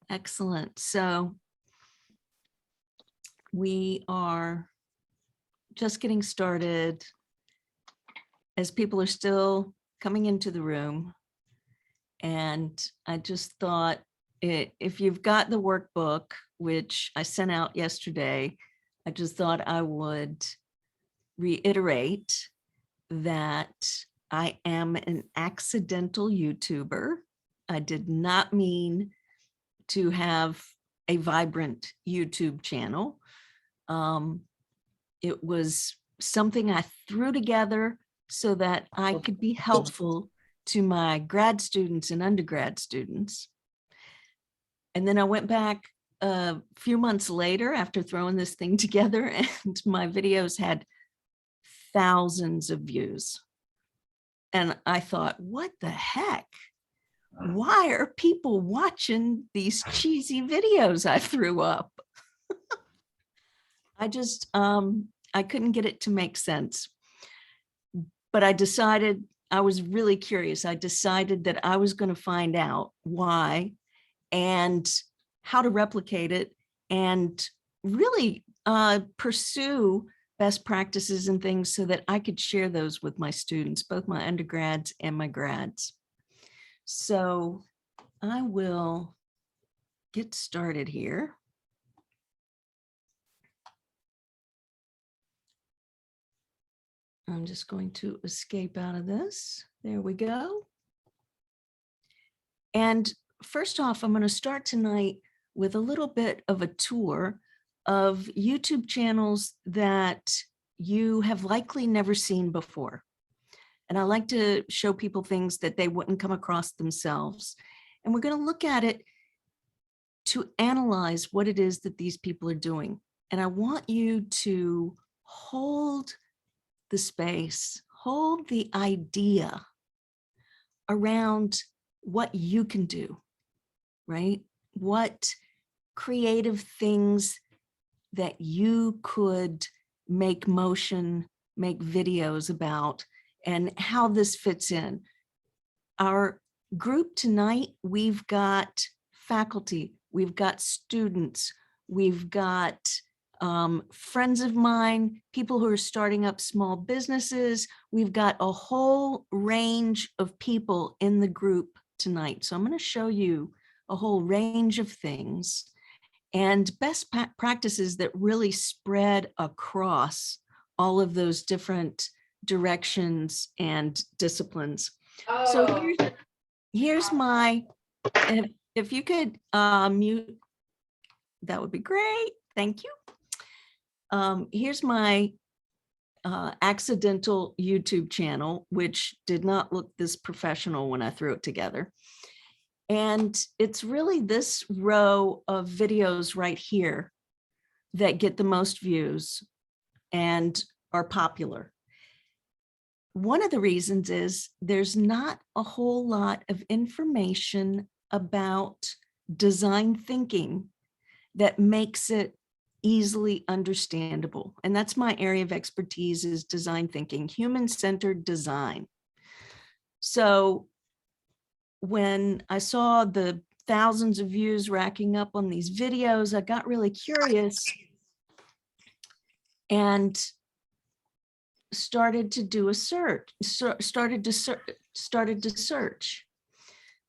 Excellent. So we are just getting started as people are still coming into the room. And I just thought if you've got the workbook, which I sent out yesterday, I just thought I would reiterate that I am an accidental YouTuber. I did not mean to have a vibrant YouTube channel. It was something I threw together so that I could be helpful to my grad students and undergrad students. And then I went back a few months later after throwing this thing together, and my videos had thousands of views. And I thought, what the heck? Why are people watching these cheesy videos I threw up? I just, I couldn't get it to make sense. But I decided, I was really curious. I decided that I was going to find out why and how to replicate it and really pursue best practices and things so that I could share those with my students, both my undergrads and my grads. So I will get started here. I'm just going to escape out of this. There we go. And first off, I'm going to start tonight with a little bit of a tour of YouTube channels that you have likely never seen before. And I like to show people things that they wouldn't come across themselves. And we're going to look at it to analyze what it is that these people are doing. And I want you to hold the space, hold the idea around what you can do, right? What creative things that you could make motion, make videos about, and how this fits in. Our group tonight, we've got faculty, we've got students, we've got friends of mine, people who are starting up small businesses. We've got a whole range of people in the group tonight. So I'm going to show you a whole range of things and best practices that really spread across all of those different directions and disciplines. So here's my, if you could mute, that would be great. Thank you. Here's my accidental YouTube channel, which did not look this professional when I threw it together. And it's really this row of videos right here that get the most views and are popular. One of the reasons is there's not a whole lot of information about design thinking that makes it easily understandable. And that's my area of expertise, is design thinking, human-centered design. So when I saw the thousands of views racking up on these videos, I got really curious and started to do a search, started to search.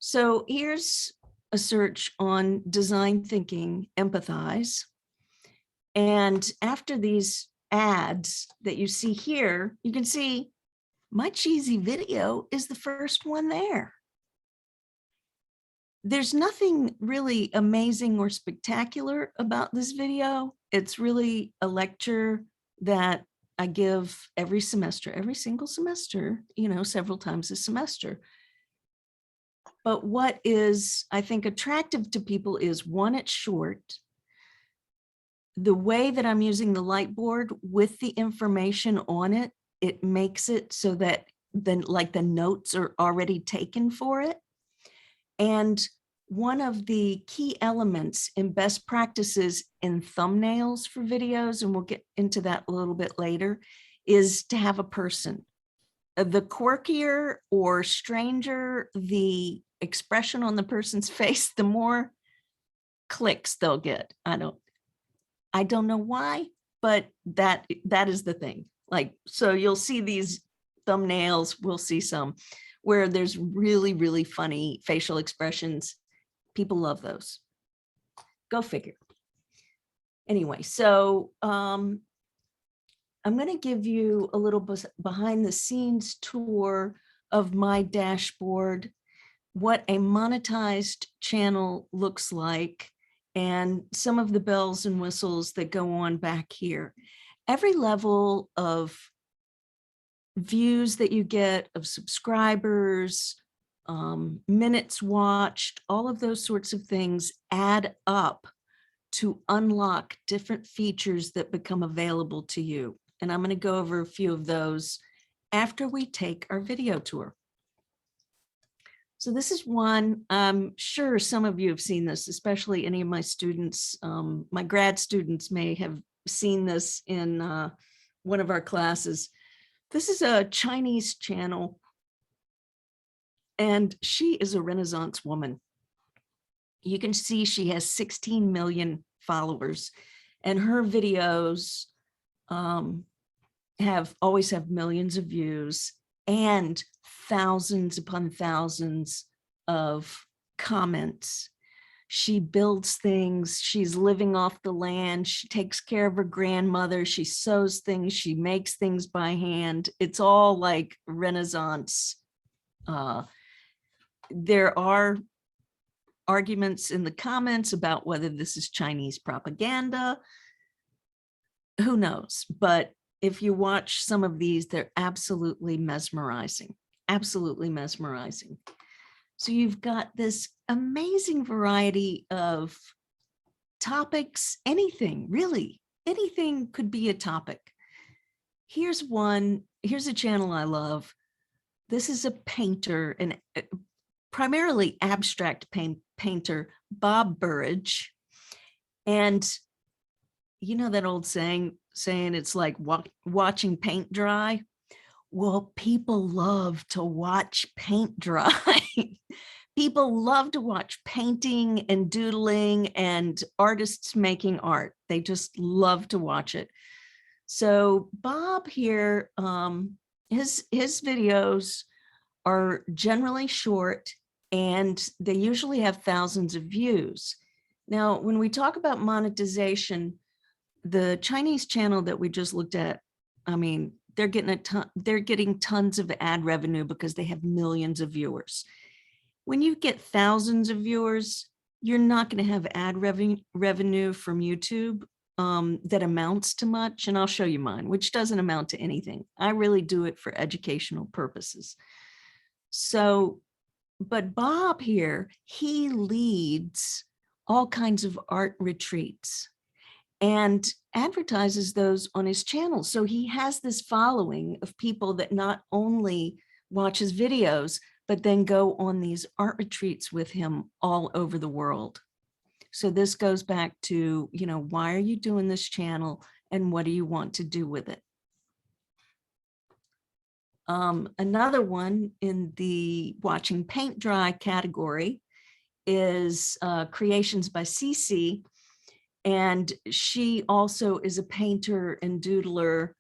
So here's a search on design thinking, empathize. And after these ads that you see here, you can see my cheesy video is the first one there. There's nothing really amazing or spectacular about this video. It's really a lecture that I give every semester, every single semester, you know, several times a semester. But what is, I think, attractive to people is, one, it's short. The way that I'm using the Lightboard with the information on it, it makes it so that then like the notes are already taken for it. And one of the key elements in best practices in thumbnails for videos, and we'll get into that a little bit later, is to have a person. The quirkier or stranger the expression on the person's face, the more clicks they'll get. I don't know why, but that is the thing. Like, so you'll see these thumbnails, we'll see some where there's really, really funny facial expressions. People love those. Go figure. Anyway, so I'm going to give you a little behind the scenes tour of my dashboard, what a monetized channel looks like, and some of the bells and whistles that go on back here. Every level of views that you get, of subscribers, minutes watched, all of those sorts of things add up to unlock different features that become available to you. And I'm going to go over a few of those after we take our video tour. So this is one, I'm sure some of you have seen this, especially any of my students. My grad students may have seen this in one of our classes. This is a Chinese channel, and she is a Renaissance woman. You can see she has 16 million followers, and her videos always have millions of views and thousands upon thousands of comments. She builds things, she's living off the land, she takes care of her grandmother, she sews things, she makes things by hand. It's all like Renaissance. There are arguments in the comments about whether this is Chinese propaganda. Who knows? But if you watch some of these, they're absolutely mesmerizing, absolutely mesmerizing. So you've got this amazing variety of topics, anything, really, anything could be a topic. Here's one, here's a channel I love. This is a painter, and primarily abstract painter, Bob Burridge. And you know that old saying it's like watching paint dry? Well, people love to watch paint dry. People love to watch painting and doodling and artists making art. They just love to watch it. So Bob here, his videos are generally short, and they usually have thousands of views. Now, when we talk about monetization, the Chinese channel that we just looked at, I mean, they're getting tons of ad revenue because they have millions of viewers. When you get thousands of viewers, you're not going to have ad revenue from YouTube that amounts to much. And I'll show you mine, which doesn't amount to anything. I really do it for educational purposes. So, but Bob here, he leads all kinds of art retreats and advertises those on his channel. So he has this following of people that not only watch his videos, but then go on these art retreats with him all over the world. So this goes back to, you know, why are you doing this channel and what do you want to do with it? Another one in the watching paint dry category is Creations by Cece. And she also is a painter and doodler,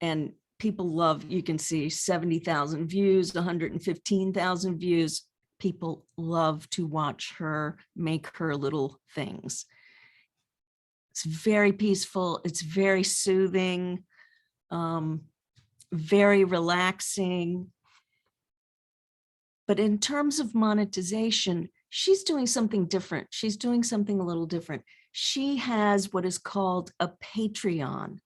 and people love, you can see 70,000 views, 115,000 views. People love to watch her make her little things. It's very peaceful. It's very soothing, very relaxing. But in terms of monetization, she's doing something different. She's doing something a little different. She has what is called a Patreon,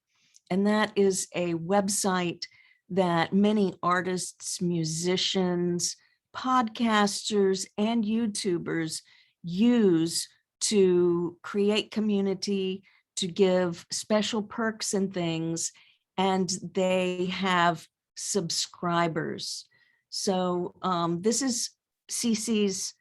and that is a website that many artists, musicians, podcasters, and YouTubers use to create community, to give special perks and things, and they have subscribers. So this is Cece's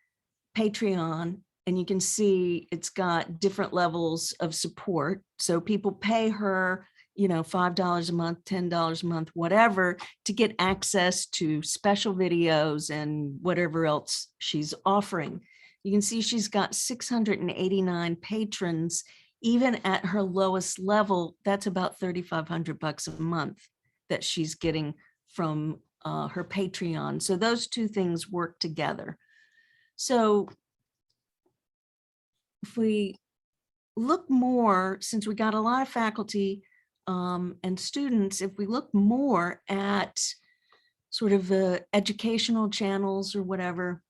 Patreon, and you can see it's got different levels of support. So people pay her, you know, $5 a month, $10 a month, whatever, to get access to special videos and whatever else she's offering. You can see she's got 689 patrons. Even at her lowest level, that's about $3,500 a month that she's getting from her Patreon. So those two things work together. So if we look more, since we got a lot of faculty and students, if we look more at sort of the educational channels or whatever,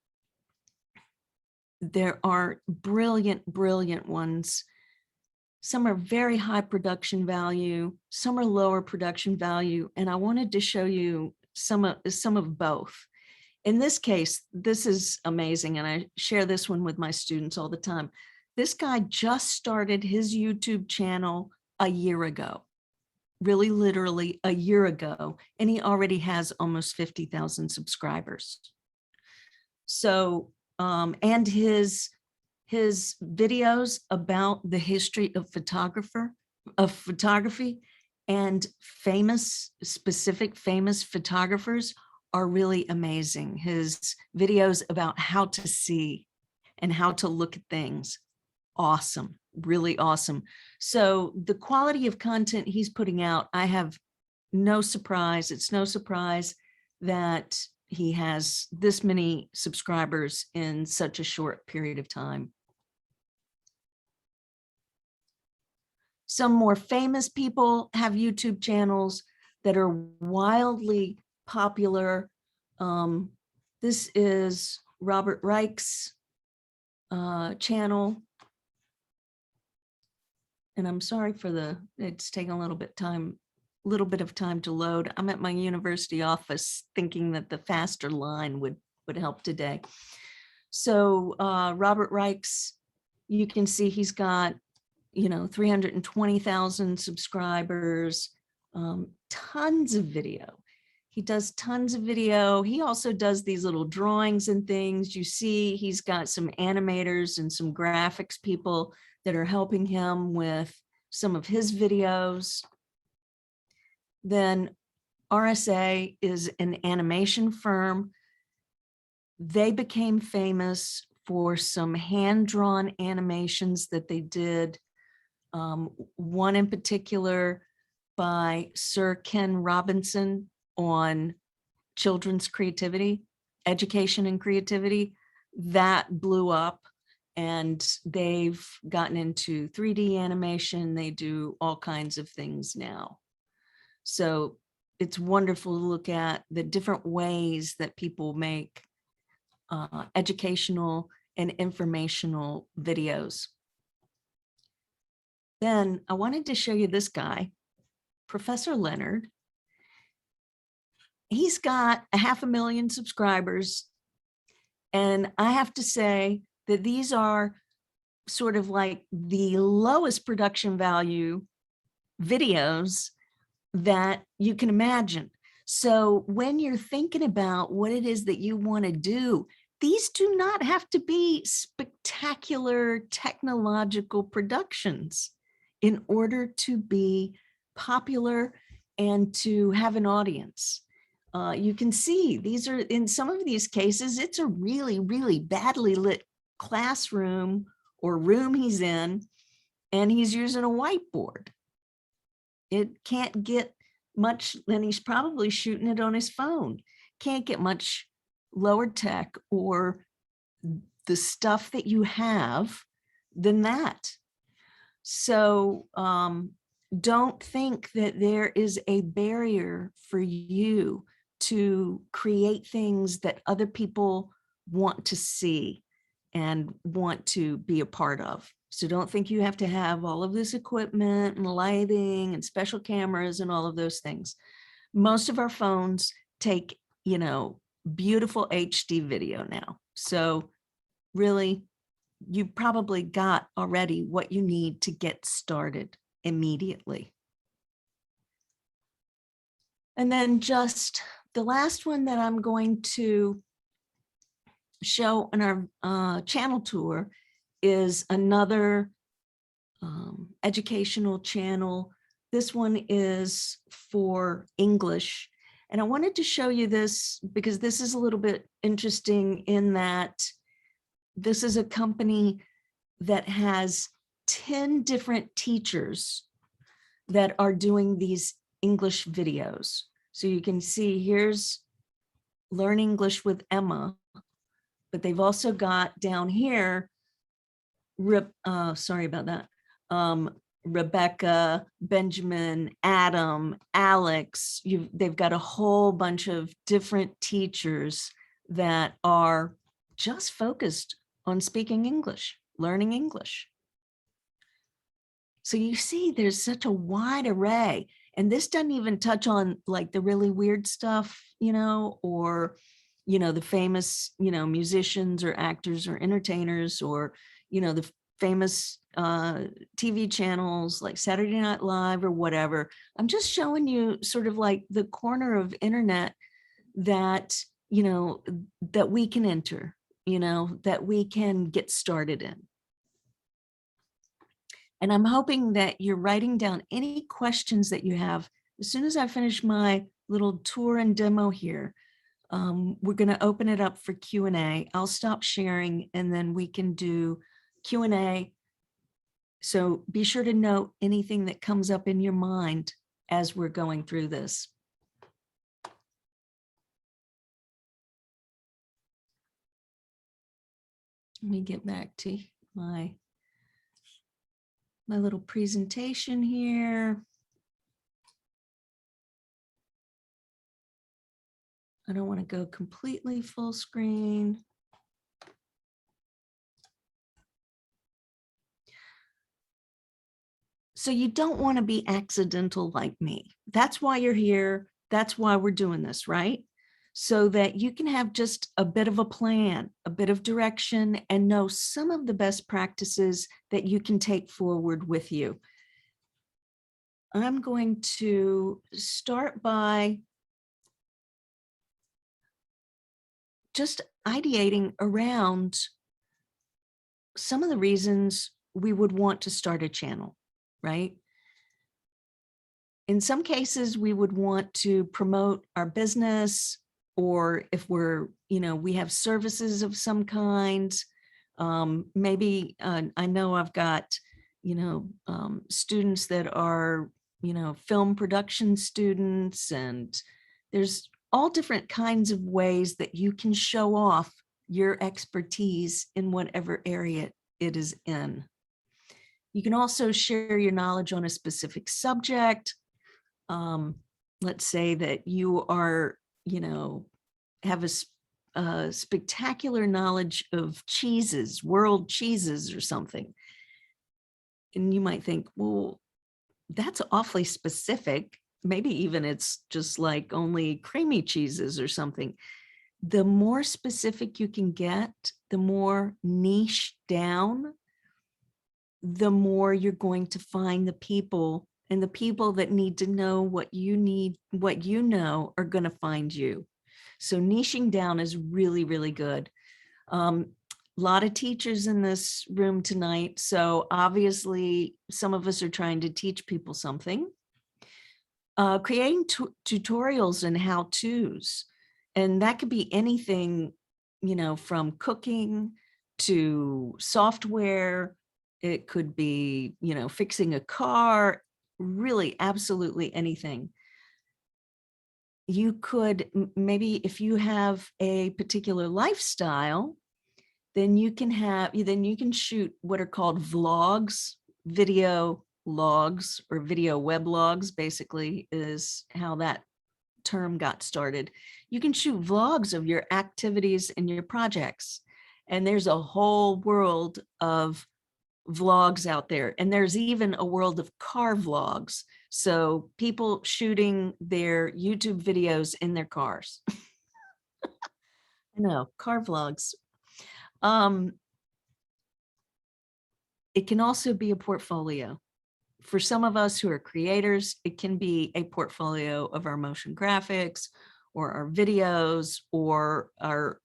there are brilliant, brilliant ones. Some are very high production value, some are lower production value, and I wanted to show you some of both. In this case, this is amazing, and I share this one with my students all the time. This guy just started his YouTube channel a year ago, really literally a year ago, and he already has almost 50,000 subscribers. So, and his videos about the history of photography and specific famous photographers are really amazing. His videos about how to see and how to look at things, awesome, really awesome. So the quality of content he's putting out, I have no surprise. It's no surprise that he has this many subscribers in such a short period of time. Some more famous people have YouTube channels that are wildly popular. This is Robert Reich's channel. And I'm sorry for it's taking a little bit of time to load. I'm at my university office thinking that the faster line would help today. So Robert Reich's, you can see he's got, 320,000 subscribers, tons of video. He does tons of video. He also does these little drawings and things. You see, he's got some animators and some graphics people that are helping him with some of his videos. Then RSA is an animation firm. They became famous for some hand-drawn animations that they did. One in particular by Sir Ken Robinson on children's creativity, education and creativity, that blew up, and they've gotten into 3D animation. They do all kinds of things now. So it's wonderful to look at the different ways that people make educational and informational videos. Then I wanted to show you this guy, Professor Leonard. He's got 500,000 subscribers. And I have to say that these are sort of like the lowest production value videos that you can imagine. So when you're thinking about what it is that you want to do, these do not have to be spectacular technological productions in order to be popular and to have an audience. You can see these are, in some of these cases, it's a really, really badly lit classroom or room he's in, and he's using a whiteboard. It can't get much, and he's probably shooting it on his phone. Can't get much lower tech or the stuff that you have than that. So don't think that there is a barrier for you to create things that other people want to see and want to be a part of. So don't think you have to have all of this equipment and lighting and special cameras and all of those things. Most of our phones take, beautiful HD video now. So really, you probably got already what you need to get started immediately. And then just the last one that I'm going to show in our channel tour is another educational channel. This one is for English. And I wanted to show you this because this is a little bit interesting in that This is a company that has 10 different teachers that are doing these English videos. So you can see here's Learn English with Emma, but they've also got down here, sorry about that, Rebecca, Benjamin, Adam, Alex. They've got a whole bunch of different teachers that are just focused on speaking English, learning English. So you see, there's such a wide array, and this doesn't even touch on like the really weird stuff, or, the famous, musicians or actors or entertainers, or, the famous TV channels like Saturday Night Live or whatever. I'm just showing you sort of like the corner of internet that, that we can enter, that we can get started in. And I'm hoping that you're writing down any questions that you have. As soon as I finish my little tour and demo here, we're going to open it up for Q&A. I'll stop sharing and then we can do Q&A. So be sure to note anything that comes up in your mind as we're going through this. Let me get back to my little presentation here. I don't want to go completely full screen. So you don't want to be accidental like me. That's why you're here. That's why we're doing this, right? So that you can have just a bit of a plan, a bit of direction, and know some of the best practices that you can take forward with you. I'm going to start by just ideating around some of the reasons we would want to start a channel, right? In some cases, we would want to promote our business, or if we're, we have services of some kind. Maybe I know I've got, students that are, film production students, and there's all different kinds of ways that you can show off your expertise in whatever area it is in. You can also share your knowledge on a specific subject. Let's say that you are, have a spectacular knowledge of cheeses, world cheeses or something. And you might think, well, that's awfully specific. Maybe even it's just like only creamy cheeses or something. The more specific you can get, the more niche down, the more you're going to find the people, and the people that need to know what you need, what you know, are going to find you. So niching down is really, really good. A lot of teachers in this room tonight. So obviously some of us are trying to teach people something. Creating tutorials and how-tos. And that could be anything, from cooking to software. It could be, fixing a car, really absolutely anything. You could maybe, if you have a particular lifestyle, then you can shoot what are called vlogs, video logs, or video weblogs, basically is how that term got started. You can shoot vlogs of your activities and your projects. And there's a whole world of vlogs out there. And there's even a world of car vlogs. So people shooting their YouTube videos in their cars. I know, car vlogs. It can also be a portfolio. For some of us who are creators, it can be a portfolio of our motion graphics or our videos or our,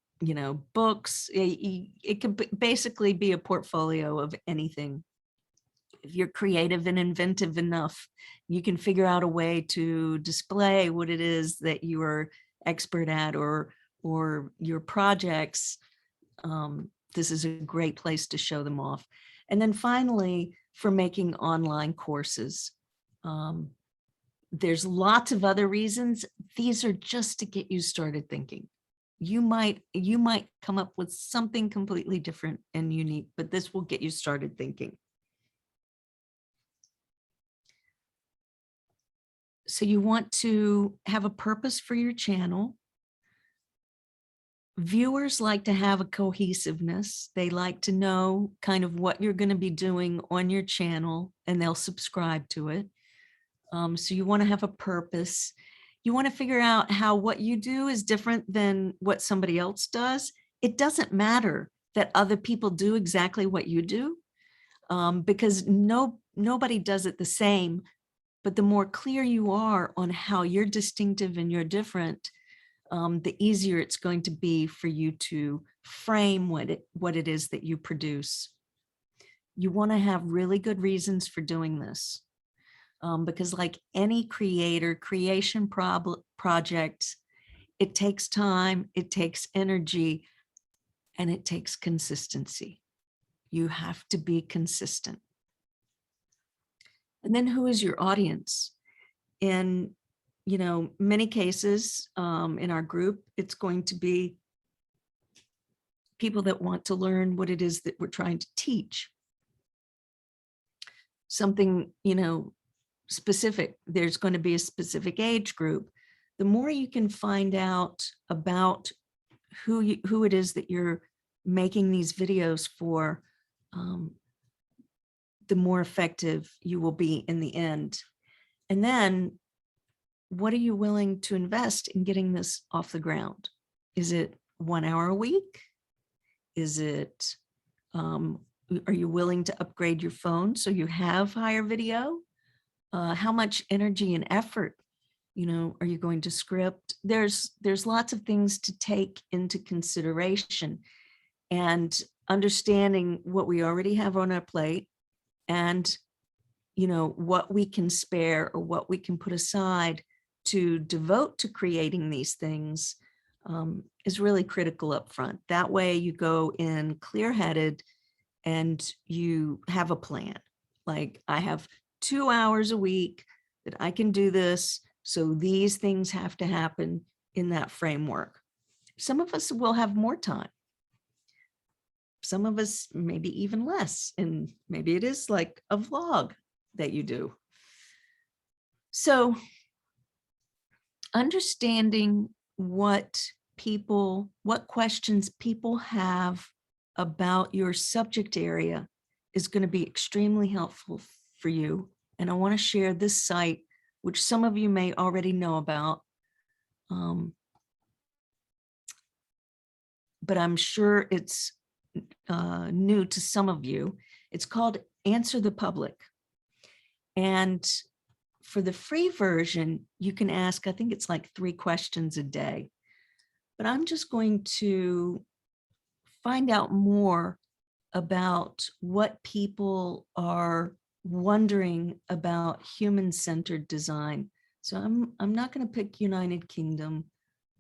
books. It could basically be a portfolio of anything. If you're creative and inventive enough, you can figure out a way to display what it is that you are expert at, or your projects. this is a great place to show them off. And then finally, for making online courses. There's lots of other reasons. These are just to get you started thinking. You might come up with something completely different and unique, but this will get you started thinking. So you want to have a purpose for your channel. Viewers like to have a cohesiveness. They like to know kind of what you're going to be doing on your channel, and they'll subscribe to it. So you want to have a purpose. You want to figure out how what you do is different than what somebody else does. It doesn't matter that other people do exactly what you do, because nobody does it the same. But the more clear you are on how you're distinctive and you're different, the easier it's going to be for you to frame what it is that you produce. You want to have really good reasons for doing this. Because like any creation project, it takes time, it takes energy, and it takes consistency. You have to be consistent. And then who is your audience? In, many cases in our group, it's going to be people that want to learn what it is that we're trying to teach. Something, specific. There's going to be a specific age group. The more you can find out about who it is that you're making these videos for, the more effective you will be in the end. And then what are you willing to invest in getting this off the ground? Is it 1 hour a week? Is it, are you willing to upgrade your phone so you have higher video? How much energy and effort, are you going to script? There's lots of things to take into consideration, and understanding what we already have on our plate and, what we can spare or what we can put aside to devote to creating these things is really critical up front. That way you go in clear-headed and you have a plan. Like, I have 2 hours a week that I can do this. So these things have to happen in that framework. Some of us will have more time. Some of us maybe even less. And maybe it is like a vlog that you do. So understanding what questions people have about your subject area is going to be extremely helpful for you. And I want to share this site, which some of you may already know about, but I'm sure it's new to some of you. It's called Answer the Public. And for the free version, you can ask, I think it's like 3 questions a day. But I'm just going to find out more about what people are wondering about human-centered design. So I'm not going to pick United Kingdom.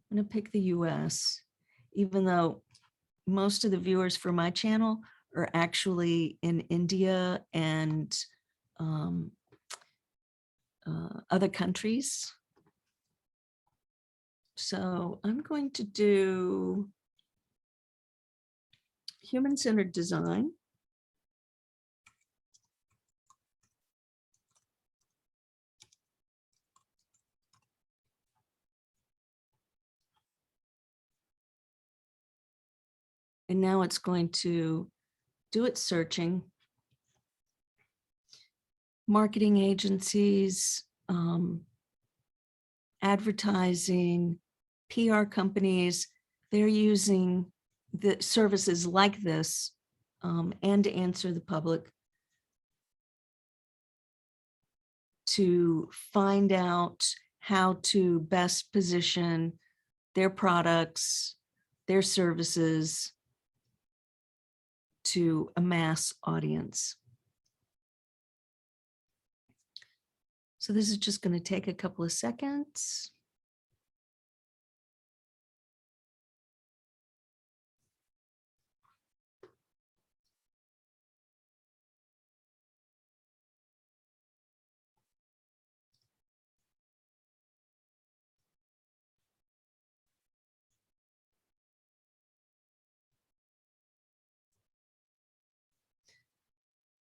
I'm going to pick the US, even though most of the viewers for my channel are actually in India and other countries. So I'm going to do human-centered design. And now it's going to do its searching. Marketing agencies, advertising, PR companies, they're using the services like this and to Answer the Public to find out how to best position their products, their services to a mass audience. So this is just going to take a couple of seconds.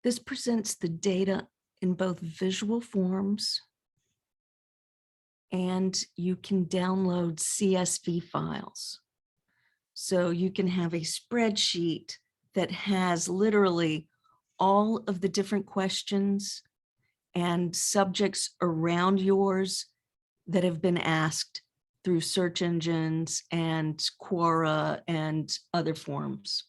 This presents the data in both visual forms, and you can download CSV files. So you can have a spreadsheet that has literally all of the different questions and subjects around yours that have been asked through search engines and Quora and other forums.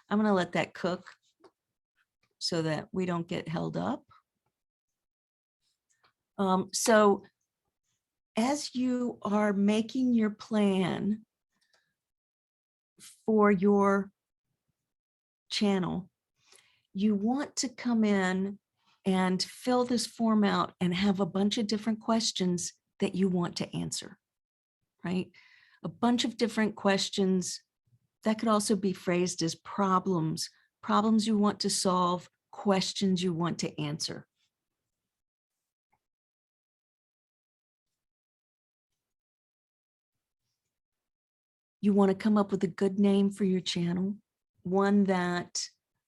I'm going to let that cook so that we don't get held up. So as you are making your plan for your channel, you want to come in and fill this form out and have a bunch of different questions that you want to answer, right? A bunch of different questions that could also be phrased as problems you want to solve, questions you want to answer. You want to come up with a good name for your channel, one that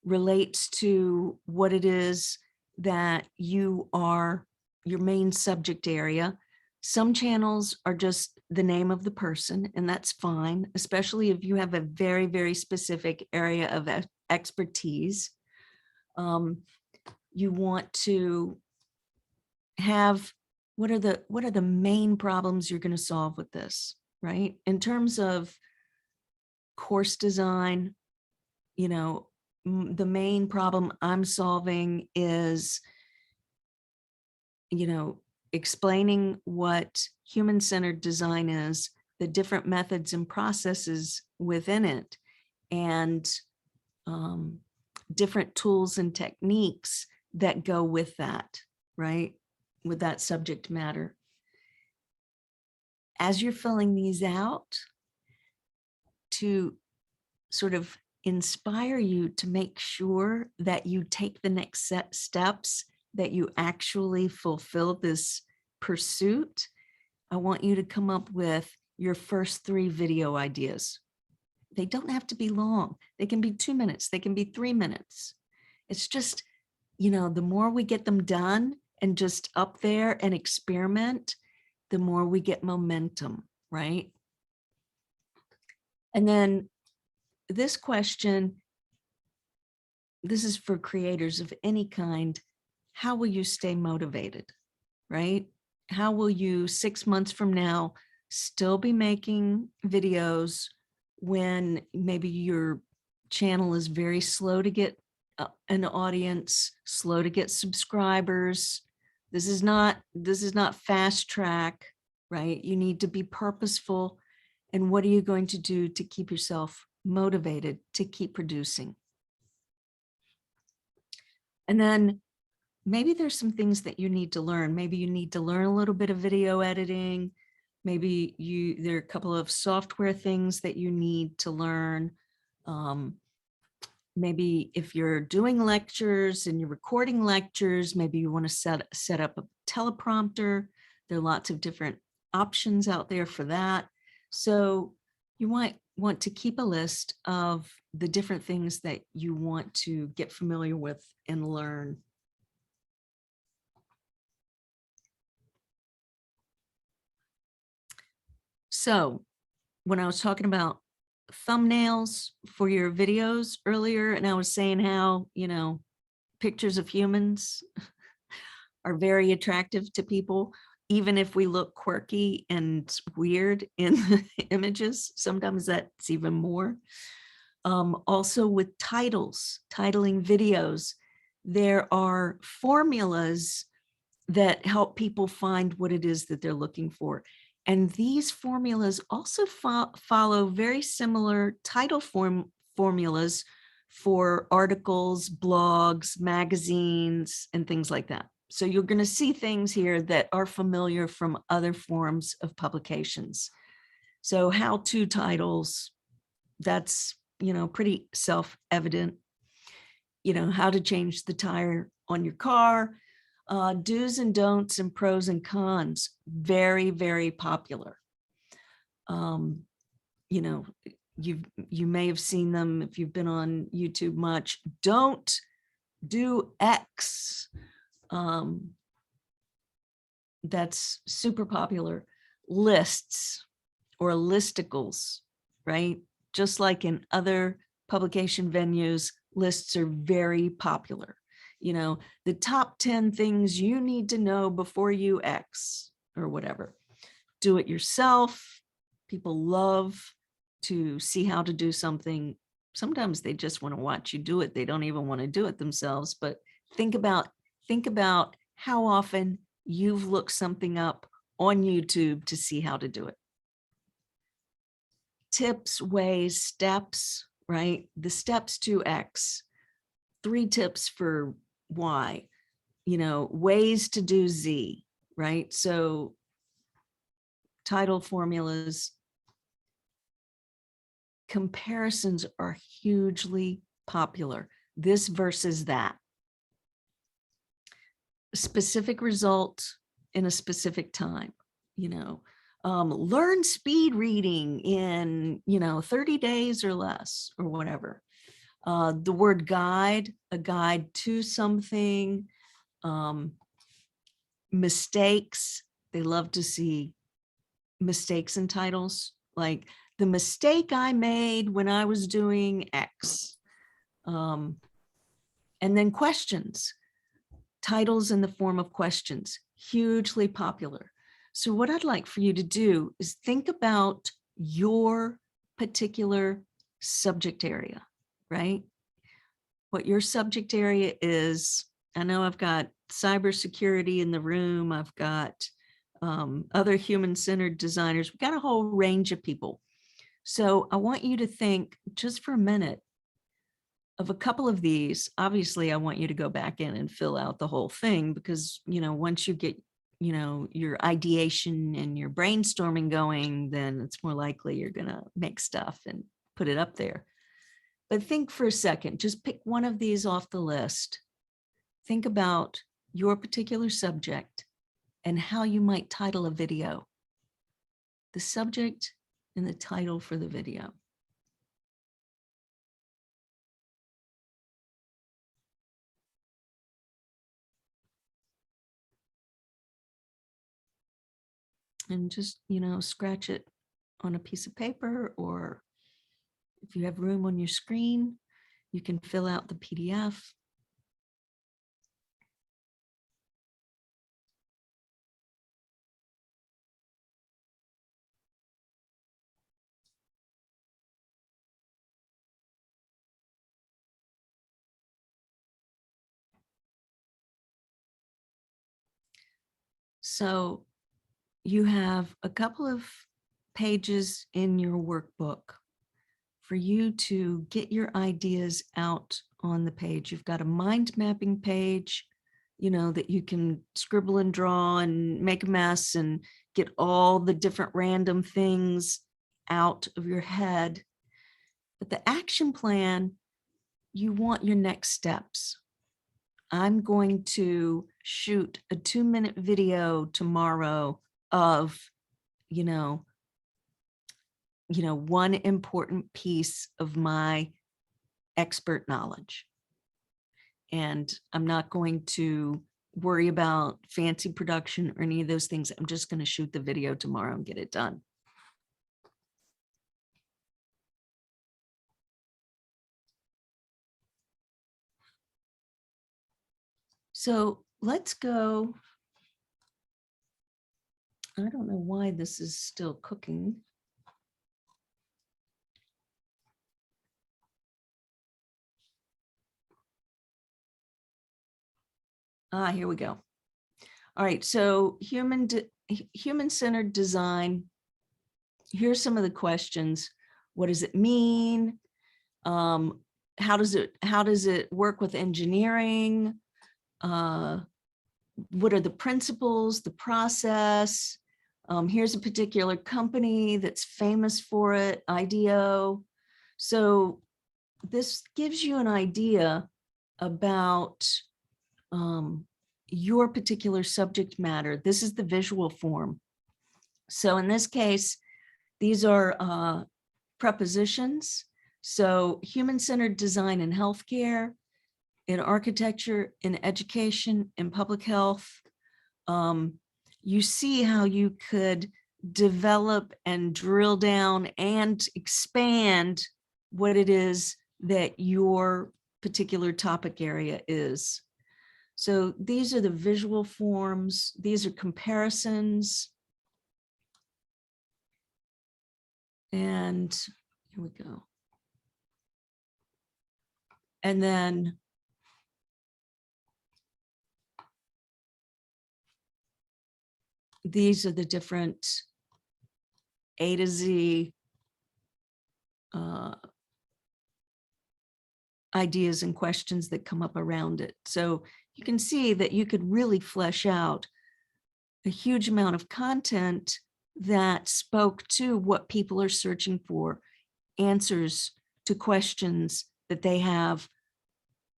relates to what it is that you are, your main subject area. Some channels are just the name of the person, and that's fine, especially if you have a very, very specific area of expertise. You want to have, what are the main problems you're going to solve with this, right? In terms of course design, you know, the main problem I'm solving is, you know, explaining what human-centered design is, the different methods and processes within it, and different tools and techniques that go with that, right? With that subject matter. As you're filling these out, to sort of inspire you to make sure that you take the next steps, that you actually fulfill this pursuit, I want you to come up with your first 3 video ideas. They don't have to be long. They can be 2 minutes. They can be 3 minutes. It's just, you know, the more we get them done and just up there and experiment, the more we get momentum, right? And then this question, this is for creators of any kind. How will you stay motivated, right? How will you 6 months from now still be making videos when maybe your channel is very slow to get an audience, slow to get subscribers? This is not fast track, right? You need to be purposeful. And what are you going to do to keep yourself motivated to keep producing? And then maybe there's some things that you need to learn. Maybe you need to learn a little bit of video editing. Maybe there are a couple of software things that you need to learn. Maybe if you're doing lectures and you're recording lectures, maybe you want to set up a teleprompter. There are lots of different options out there for that. So you might want to keep a list of the different things that you want to get familiar with and learn. So when I was talking about thumbnails for your videos earlier, and I was saying how, you know, pictures of humans are very attractive to people, even if we look quirky and weird in the images. Sometimes that's even more. Also with titling videos, there are formulas that help people find what it is that they're looking for. And these formulas also follow very similar title formulas for articles, blogs, magazines, and things like that. So you're going to see things here that are familiar from other forms of publications. So how-to titles, that's, you know, pretty self-evident. You know, how to change the tire on your car, do's and don'ts and pros and cons, very, very popular. You know, You may have seen them if you've been on YouTube much. Don't do X. That's super popular. Lists or listicles, right? Just like in other publication venues, lists are very popular. You know, the top 10 things you need to know before you X or whatever. Do it yourself. People love to see how to do something. Sometimes they just want to watch you do it. They don't even want to do it themselves, but think about how often you've looked something up on YouTube to see how to do it. Tips, ways, steps, right? The steps to X, 3 tips for Y, you know, ways to do Z, right? So title formulas, comparisons are hugely popular. This versus that. Specific result in a specific time, you know, learn speed reading in, 30 days or less or whatever. The word guide, a guide to something, mistakes. They love to see mistakes in titles, like the mistake I made when I was doing X. And then questions, titles in the form of questions, hugely popular. So what I'd like for you to do is think about your particular subject area, right? What your subject area is. I know I've got cybersecurity in the room. I've got other human-centered designers. We've got a whole range of people. So I want you to think just for a minute of a couple of these. Obviously, I want you to go back in and fill out the whole thing because, once you get, your ideation and your brainstorming going, then it's more likely you're going to make stuff and put it up there. But think for a second, just pick one of these off the list. Think about your particular subject and how you might title a video. The subject and the title for the video. And just, scratch it on a piece of paper, or if you have room on your screen, you can fill out the PDF. So you have a couple of pages in your workbook for you to get your ideas out on the page. You've got a mind mapping page, that you can scribble and draw and make a mess and get all the different random things out of your head. But the action plan, you want your next steps. I'm going to shoot a 2-minute video tomorrow of, one important piece of my expert knowledge. And I'm not going to worry about fancy production or any of those things. I'm just going to shoot the video tomorrow and get it done. So let's go. I don't know why this is still cooking. Here we go. All right, so human-centered design. Here's some of the questions. What does it mean? How does it work with engineering? What are the principles, the process? Here's a particular company that's famous for it, IDEO. So this gives you an idea about your particular subject matter. This is the visual form. So in this case, these are prepositions. So human-centered design in healthcare, in architecture, in education, in public health. You see how you could develop and drill down and expand what it is that your particular topic area is. So these are the visual forms. These are comparisons. And here we go. And then these are the different A to Z ideas and questions that come up around it. So you can see that you could really flesh out a huge amount of content that spoke to what people are searching for, answers to questions that they have,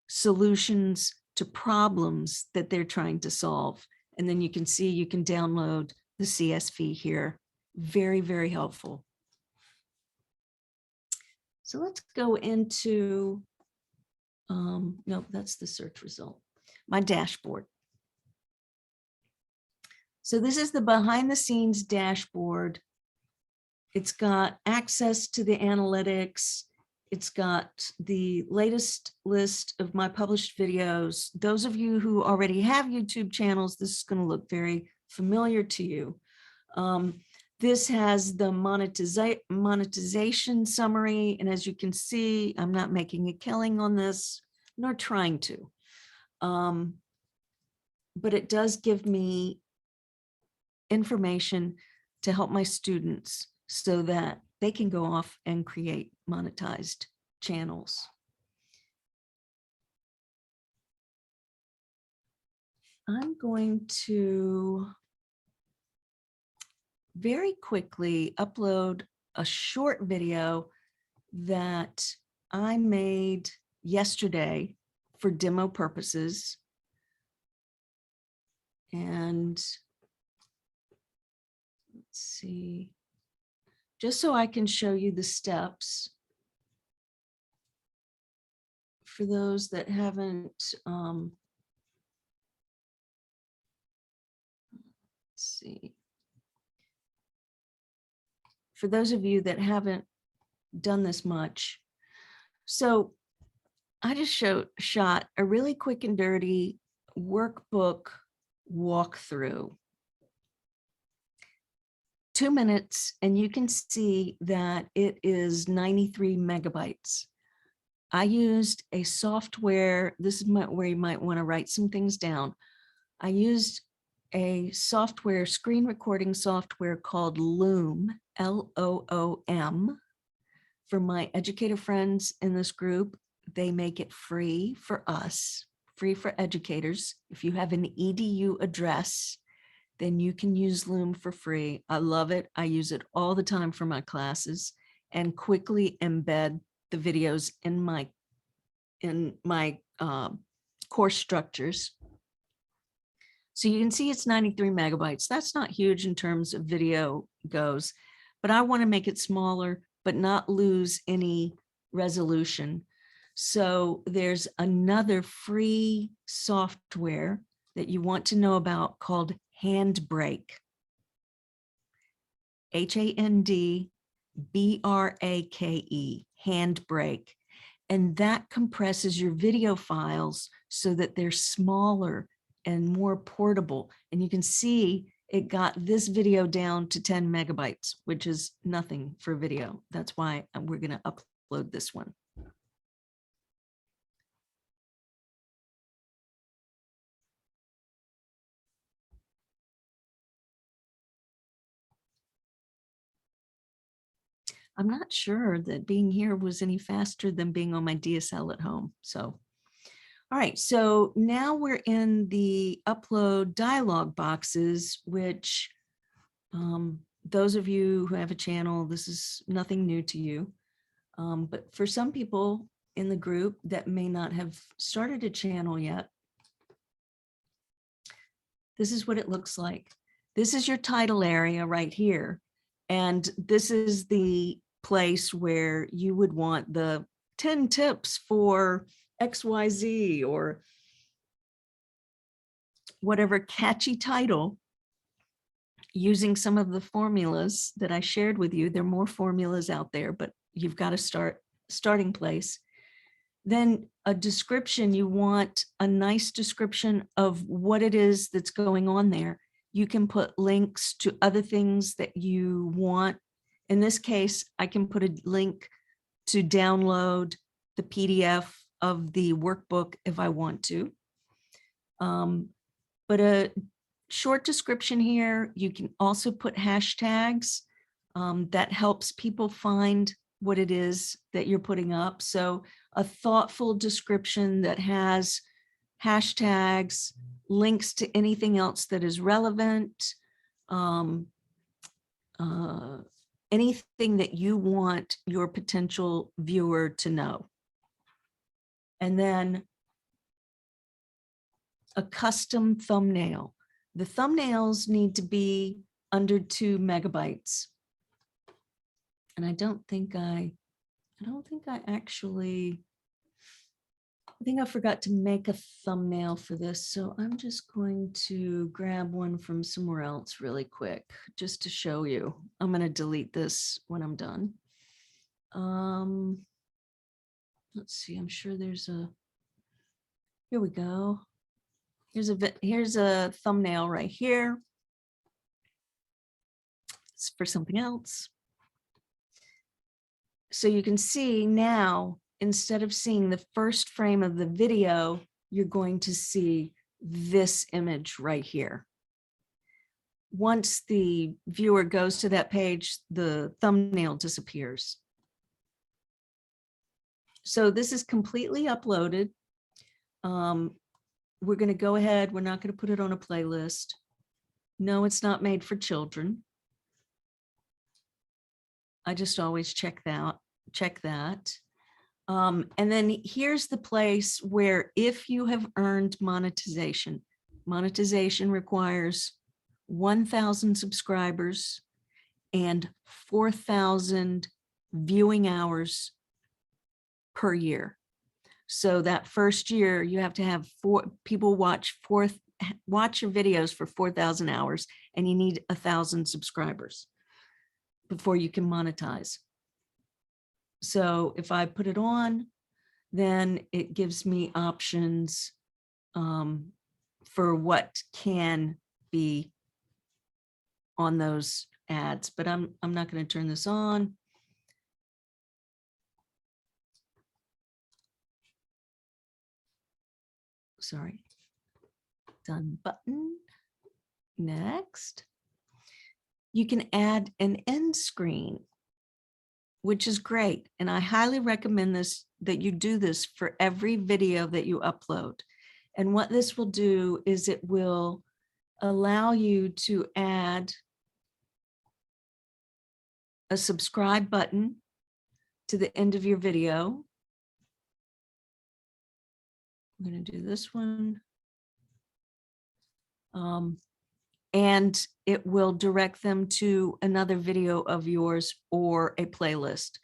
solutions to problems that they're trying to solve. And then you can see you can download the CSV here. Very, very helpful. So let's go into, no, that's the search result, my dashboard. So this is the behind the scenes dashboard. It's got access to the analytics. It's got the latest list of my published videos. Those of you who already have YouTube channels, this is going to look very familiar to you. This has the monetization summary. And as you can see, I'm not making a killing on this, nor trying to. But it does give me information to help my students so that they can go off and create monetized channels. I'm going to very quickly upload a short video that I made yesterday for demo purposes. And let's see, just so I can show you the steps for those that haven't, let's see, for those of you that haven't done this much. So I just shot a really quick and dirty workbook walkthrough. 2 minutes, and you can see that it is 93 megabytes. I used a software, this is where you might want to write some things down. I used a software, screen recording software called Loom, L-O-O-M. For my educator friends in this group, they make it free for us, free for educators. If you have an EDU address, then you can use Loom for free. I love it. I use it all the time for my classes and quickly embed the videos in my course structures. So you can see it's 93 megabytes. That's not huge in terms of video goes, but I want to make it smaller, but not lose any resolution. So there's another free software that you want to know about called Handbrake. Handbrake, Handbrake. And that compresses your video files so that they're smaller and more portable. And you can see it got this video down to 10 megabytes, which is nothing for video. That's why we're going to upload this one. I'm not sure that being here was any faster than being on my DSL at home. So, all right, so now we're in the upload dialog boxes, which those of you who have a channel, this is nothing new to you. But for some people in the group that may not have started a channel yet, this is what it looks like. This is your title area right here. And this is the place where you would want the 10 tips for XYZ or whatever catchy title, using some of the formulas that I shared with you. There are more formulas out there, but you've got to starting place. Then a description, you want a nice description of what it is that's going on there. You can put links to other things that you want. In this case, I can put a link to download the PDF of the workbook if I want to. But a short description here, you can also put hashtags that helps people find what it is that you're putting up. So a thoughtful description that has hashtags, links to anything else that is relevant, anything that you want your potential viewer to know. And then a custom thumbnail. The thumbnails need to be under 2 megabytes. And I think I forgot to make a thumbnail for this. So I'm just going to grab one from somewhere else really quick, just to show you. I'm going to delete this when I'm done. Let's see, I'm sure there's here we go. Here's a thumbnail right here. It's for something else. So you can see now, instead of seeing the first frame of the video, you're going to see this image right here. Once the viewer goes to that page, the thumbnail disappears. So this is completely uploaded. We're going to go ahead. We're not going to put it on a playlist. No, it's not made for children. I just always check that. And then here's the place where if you have earned monetization, monetization requires 1,000 subscribers and 4,000 viewing hours per year. So that first year you have to have 4 people watch your videos for 4,000 hours, and you need 1,000 subscribers before you can monetize. So if I put it on, then it gives me options for what can be on those ads, but I'm not going to turn this on. Sorry. Done button. Next. You can add an end screen, which is great. And I highly recommend that you do this for every video that you upload. And what this will do is it will allow you to add a subscribe button to the end of your video. I'm going to do this one. And it will direct them to another video of yours or a playlist.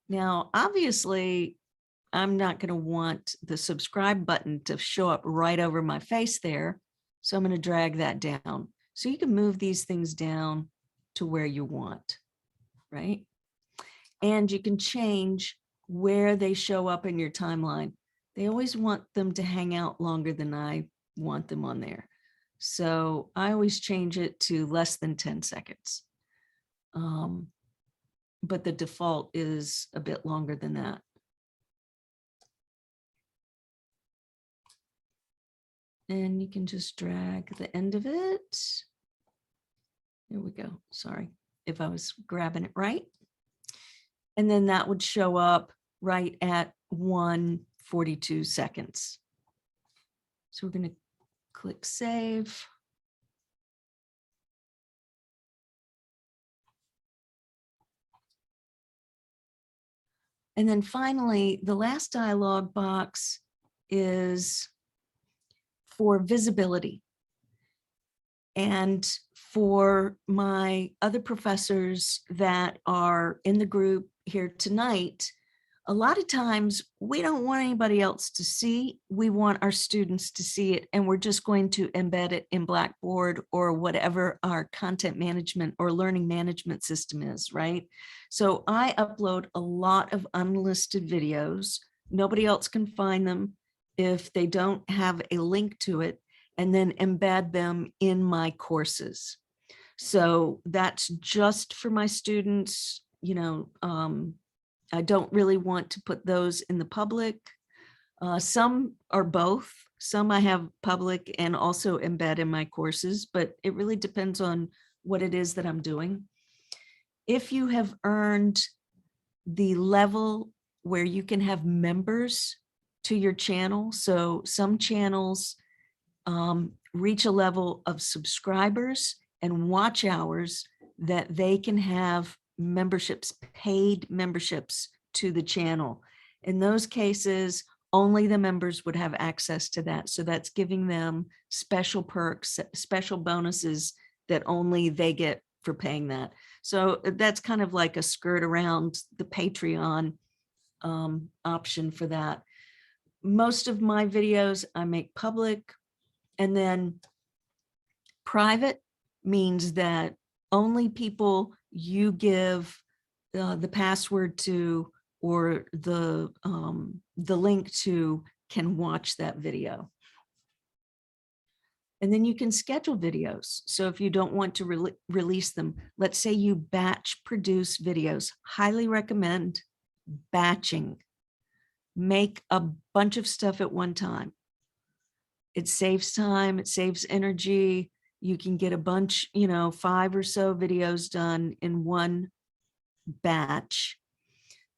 Now, obviously, I'm not going to want the subscribe button to show up right over my face there. So I'm going to drag that down. So you can move these things down to where you want, right? And you can change where they show up in your timeline. They always want them to hang out longer than I want them on there. So I always change it to less than 10 seconds. But the default is a bit longer than that. And you can just drag the end of it. There we go. Sorry if I was grabbing it right. And then that would show up right at 1:42 seconds. So we're going to click save. And then finally, the last dialog box is for visibility. And for my other professors that are in the group here tonight, a lot of times we don't want anybody else to see. We want our students to see it, and we're just going to embed it in Blackboard or whatever our content management or learning management system is, right? So I upload a lot of unlisted videos. Nobody else can find them if they don't have a link to it, and then embed them in my courses. So that's just for my students, I don't really want to put those in the public. Some are both. Some I have public and also embed in my courses, but it really depends on what it is that I'm doing. If you have earned the level where you can have members to your channel, so some channels reach a level of subscribers and watch hours that they can have memberships, paid memberships to the channel. In those cases, only the members would have access to that. So that's giving them special perks, special bonuses that only they get for paying that. So that's kind of like a skirt around the Patreon option for that. Most of my videos I make public, and then private means that only people you give the password to or the link to can watch that video. And then you can schedule videos. So if you don't want to release them, let's say you batch produce videos, highly recommend batching. Make a bunch of stuff at one time. It saves time, it saves energy. You can get a bunch, 5 or so videos done in one batch.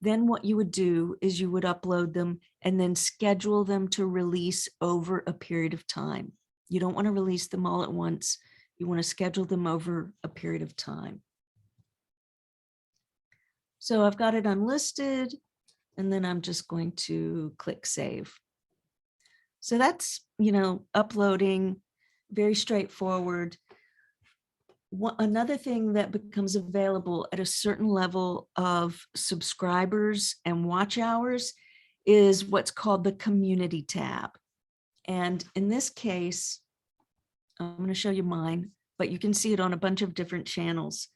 Then what you would do is you would upload them and then schedule them to release over a period of time. You don't want to release them all at once. You want to schedule them over a period of time. So I've got it unlisted, and then I'm just going to click save. So that's, uploading, very straightforward. Another thing that becomes available at a certain level of subscribers and watch hours is what's called the community tab. And in this case, I'm going to show you mine, but you can see it on a bunch of different channels.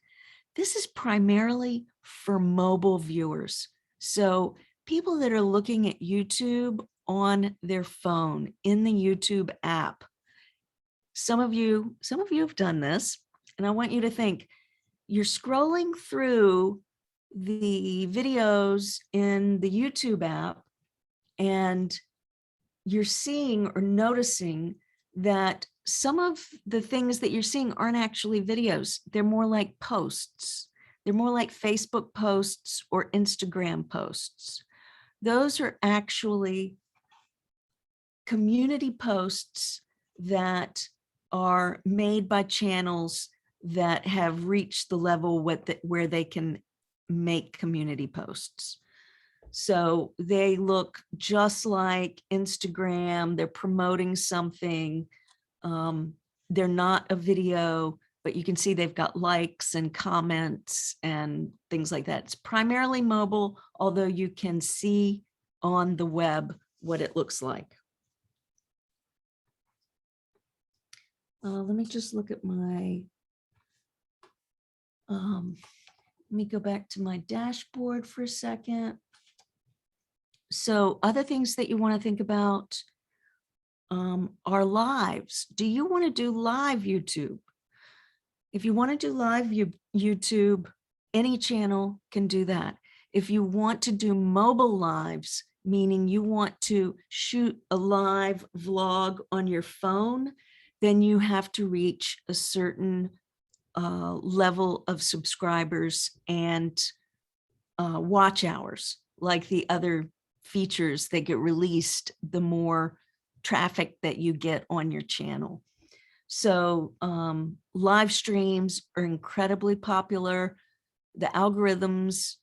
This is primarily for mobile viewers. So people that are looking at YouTube on their phone in the YouTube app. Some of you have done this, and I want you to think, you're scrolling through the videos in the YouTube app, and you're seeing or noticing that some of the things that you're seeing aren't actually videos. They're more like posts. They're more like Facebook posts or Instagram posts. Those are actually community posts that are made by channels that have reached the level where they can make community posts. So they look just like Instagram. They're promoting something. They're not a video, but you can see they've got likes and comments and things like that. It's primarily mobile, although you can see on the web what it looks like. Let me just look at my, let me go back to my dashboard for a second. So other things that you want to think about are lives. Do you want to do live YouTube? If you want to do live YouTube, any channel can do that. If you want to do mobile lives, meaning you want to shoot a live vlog on your phone, then you have to reach a certain level of subscribers and watch hours, like the other features that get released, the more traffic that you get on your channel. So live streams are incredibly popular. The algorithms,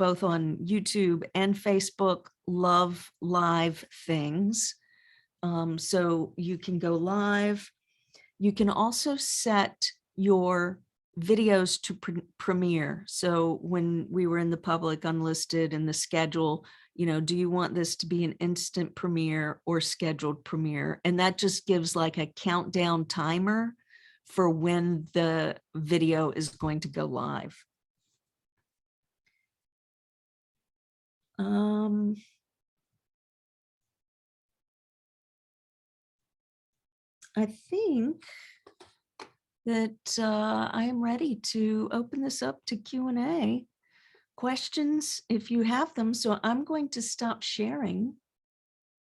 both on YouTube and Facebook, love live things. So you can go live. You can also set your videos to premiere. So when we were in the public unlisted in the schedule, you know, do you want this to be an instant premiere or scheduled premiere? And that just gives like a countdown timer for when the video is going to go live. I think that I am ready to open this up to Q&A questions if you have them. So I'm going to stop sharing.